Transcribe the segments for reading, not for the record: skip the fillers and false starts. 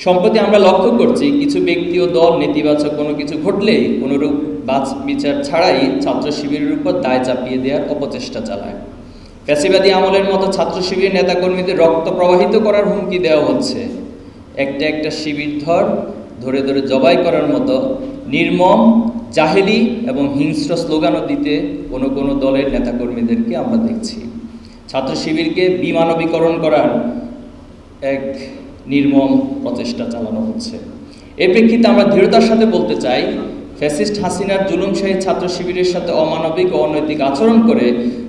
সম্প্রতি আমরা লক্ষ্য করছি কিছু ব্যক্তি ও দল নেতিবাচক কোনো কিছু ঘটলেই কোনোরূপ বিচার ছাড়াই ছাত্র শিবিরের উপর দায় চাপিয়ে দেওয়ার অপচেষ্টা চালায়। ফ্যাসিবাদী আমলের মতো ছাত্র শিবিরের নেতাকর্মীদের রক্ত প্রবাহিত করার হুমকি দেওয়া হচ্ছে। একটা একটা শিবির ধরে ধরে জবাই করার মতো নির্মম, জাহেলি এবং হিংস্র স্লোগানও দিতে কোনো দলের নেতাকর্মীদেরকে আমরা দেখছি। ছাত্র শিবিরকে বিমানবীকরণ করার এক নির্মম প্রচেষ্টা চালানো হচ্ছে। এর প্রেক্ষিতে আমরা দৃঢ়তার সাথে বলতে চাই, ফ্যাসিস্ট হাসিনার জুলুমশাহী ছাত্র শিবিরের সাথে অমানবিক ও অনৈতিক আচরণ করে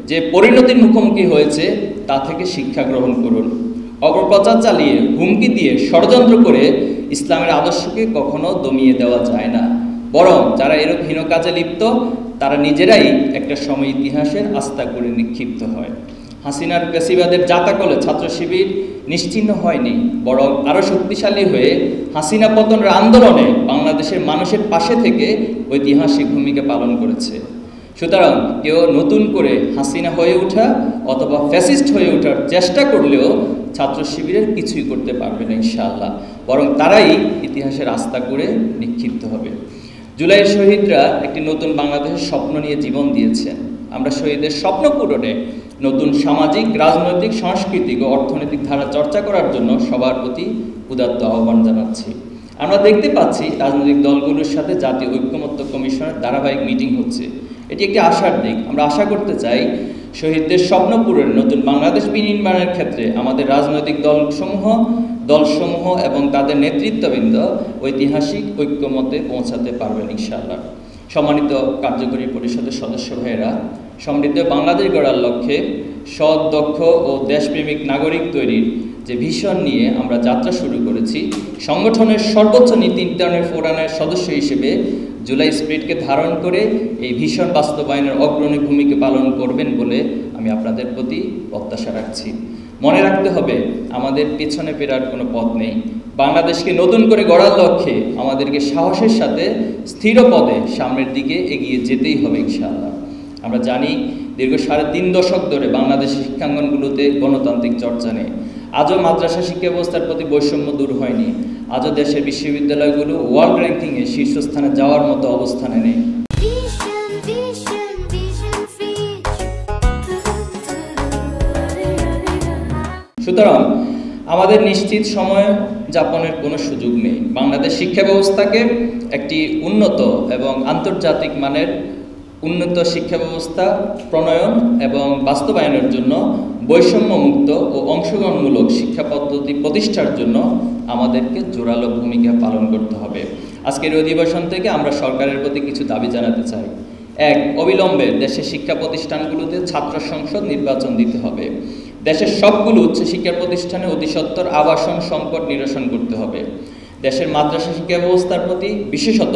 যে পরিণতির মুখোমুখি হয়েছে তা থেকে শিক্ষা গ্রহণ করুন। অপপ্রচার চালিয়ে, হুমকি দিয়ে, ষড়যন্ত্র করে ইসলামের আদর্শকে কখনো দমিয়ে দেওয়া যায় না। বরং যারা এরূপ হীন কাজে লিপ্ত তারা নিজেরাই একটা সময় ইতিহাসের আস্থা করে নিক্ষিপ্ত হয়। হাসিনার ফ্যাসিবাদের জাতাকলে ছাত্র শিবির নিশ্চিহ্ন হয়নি, বরং আরও শক্তিশালী হয়ে হাসিনা পতনের আন্দোলনে বাংলাদেশের মানুষের পাশে থেকে ঐতিহাসিক ভূমিকা পালন করেছে। সুতরাং কেউ নতুন করে হাসিনা হয়ে ওঠা অথবা ফ্যাসিস্ট হয়ে ওঠার চেষ্টা করলেও ছাত্র শিবিরের কিছুই করতে পারবে না ইনশাআল্লাহ, বরং তারাই ইতিহাসের আস্থা করে নিক্ষিপ্ত হবে। জুলাইয়ের শহীদরা একটি নতুন বাংলাদেশের স্বপ্ন নিয়ে জীবন দিয়েছেন। আমরা শহীদের স্বপ্ন পূরণে নতুন সামাজিক, রাজনৈতিক, সাংস্কৃতিক ও অর্থনৈতিক ধারা চর্চা করার জন্য সবার প্রতি উদাত্ত আহ্বান জানাচ্ছি। আমরা দেখতে পাচ্ছি রাজনৈতিক দলগুলোর সাথে জাতীয় ঐক্যমত্য কমিশনের ধারাবাহিক মিটিং হচ্ছে। এটি একটি আশার দিক। আমরা আশা করতে চাই শহীদদের স্বপ্ন পূরণে নতুন বাংলাদেশ বিনির্মাণের ক্ষেত্রে আমাদের রাজনৈতিক দলসমূহ এবং তাদের নেতৃত্ববৃন্দ ঐতিহাসিক ঐক্যমতে পৌঁছাতে পারবেন ইনশাআল্লাহ। সম্মানিত কার্যকরী পরিষদের সদস্য ভাইয়েরা, সমৃদ্ধ বাংলাদেশ গড়ার লক্ষ্যে সৎ, দক্ষ ও দেশপ্রেমিক নাগরিক তৈরির যে ভিশন নিয়ে আমরা যাত্রা শুরু করেছি, সংগঠনের সর্বোচ্চ নীতি নির্ধারণের ফোরামের সদস্য হিসেবে জুলাই স্পিরিটকে ধারণ করে এই ভিশন বাস্তবায়নের অগ্রণী ভূমিকা পালন করবেন বলে আমি আপনাদের প্রতি প্রত্যাশা রাখছি। মনে রাখতে হবে, আমাদের পেছনে ফেরার কোনো পথ নেই। বাংলাদেশকে নতুন করে গড়ার লক্ষ্যে আমাদেরকে সাহসের সাথে স্থির পদে সামনের দিকে এগিয়ে যেতেই হবে ইনশাআল্লাহ। আমরা জানি দীর্ঘ 3.5 দশক ধরে বাংলাদেশের শিক্ষাঙ্গনগুলোতে গণতান্ত্রিক চর্চা নেই। আজও মাদ্রাসা শিক্ষা ব্যবস্থার প্রতি বৈষম্য দূর হয়নি। আজও দেশের বিশ্ববিদ্যালয়গুলো ওয়ার্ল্ড র্যাঙ্কিংয়ে শীর্ষস্থানে যাওয়ার মতো অবস্থানে নেই। সুতরাং আমাদের নিশ্চিত সময় যাপনের কোনো সুযোগ নেই। বাংলাদেশ শিক্ষা ব্যবস্থাকে একটি উন্নত এবং আন্তর্জাতিক মানের উন্নত শিক্ষা ব্যবস্থা প্রণয়ন এবং বাস্তবায়নের জন্য বৈষম্যমুক্ত ও অংশগ্রহণমূলক শিক্ষা পদ্ধতি প্রতিষ্ঠার জন্য আমাদেরকে জোরালো ভূমিকা পালন করতে হবে। আজকের অধিবেশন থেকে আমরা সরকারের প্রতি কিছু দাবি জানাতে চাই। 1. অবিলম্বে দেশের শিক্ষা প্রতিষ্ঠানগুলোতে ছাত্র সংসদ নির্বাচন দিতে হবে। দেশের সবগুলো উচ্চশিক্ষা প্রতিষ্ঠানে অতিসত্বর আবাসন সংকট নিরসন করতে হবে। দেশের মাদ্রাসা শিক্ষা ব্যবস্থার প্রতি, বিশেষত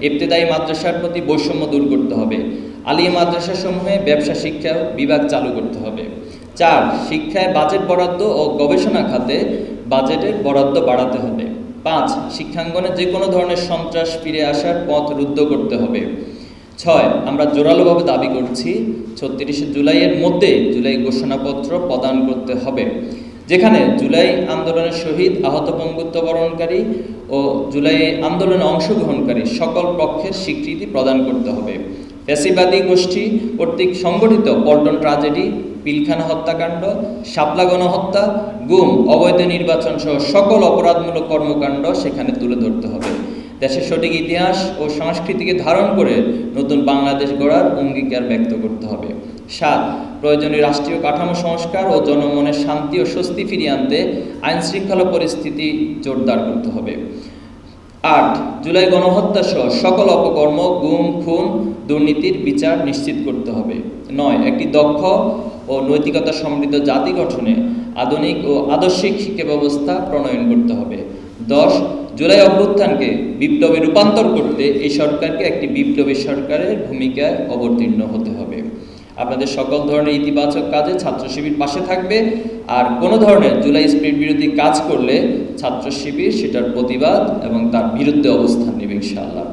ইবতেদায়ী মাদ্রাসার প্রতি বৈষম্য দূর করতে হবে। আলিয়া মাদ্রাসাসমূহে ব্যবসা শিক্ষা বিভাগ চালু করতে হবে। 4. শিক্ষায় বাজেট বরাদ্দ ও গবেষণা খাতে বাজেটের বরাদ্দ বাড়াতে হবে। 5. শিক্ষাঙ্গনে যে কোনো ধরনের সন্ত্রাস ফিরে আসার পথ রুদ্ধ করতে হবে। 6. আমরা জোরালোভাবে দাবি করছি 36 জুলাইয়ের মধ্যে জুলাই ঘোষণাপত্র প্রদান করতে হবে, যেখানে জুলাই আন্দোলনের শহীদ, আহত, পঙ্গুত্ব বরণকারী ও জুলাই আন্দোলনে অংশগ্রহণকারী সকল পক্ষের স্বীকৃতি প্রদান করতে হবে। ফ্যাসিবাদী গোষ্ঠী কর্তৃক সংগঠিত পল্টন ট্রাজেডি, পিলখানা হত্যাকাণ্ড, শাপলা গণহত্যা, গুম, অবৈধ নির্বাচন সহ সকল অপরাধমূলক কর্মকাণ্ড সেখানে তুলে ধরতে হবে। দেশের সঠিক ইতিহাস ও সংস্কৃতিকে ধারণ করে নতুন বাংলাদেশ গড়ার অঙ্গীকার ব্যক্ত করতে হবে। 7. প্রয়োজনীয় রাষ্ট্রীয় কাঠামো সংস্কার ও জনমনের শান্তি ও স্বস্তি ফিরিয়ে আনতে আইন শৃঙ্খলা পরিস্থিতি জোরদার করতে হবে। 8. জুলাই গণহত্যা সহ সকল অপকর্ম, গুম, খুন, দুর্নীতির বিচার নিশ্চিত করতে হবে। 9. একটি দক্ষ ও নৈতিকতা সমৃদ্ধ জাতি গঠনে আধুনিক ও আদর্শিক শিক্ষা ব্যবস্থা প্রণয়ন করতে হবে। 10. জুলাই অভ্যুত্থানকে বিপ্লবে রূপান্তর করতে এই সরকারকে একটি বিপ্লবী সরকারের ভূমিকায় অবতীর্ণ হতে হবে। আপনাদের সকল ধরনের ইতিবাচক কাজে ছাত্র শিবির পাশে থাকবে, আর কোনো ধরনের জুলাই স্পিরিট বিরোধী কাজ করলে ছাত্র শিবির সেটার প্রতিবাদ এবং তার বিরুদ্ধে অবস্থান নেবে ইনশাআল্লাহ।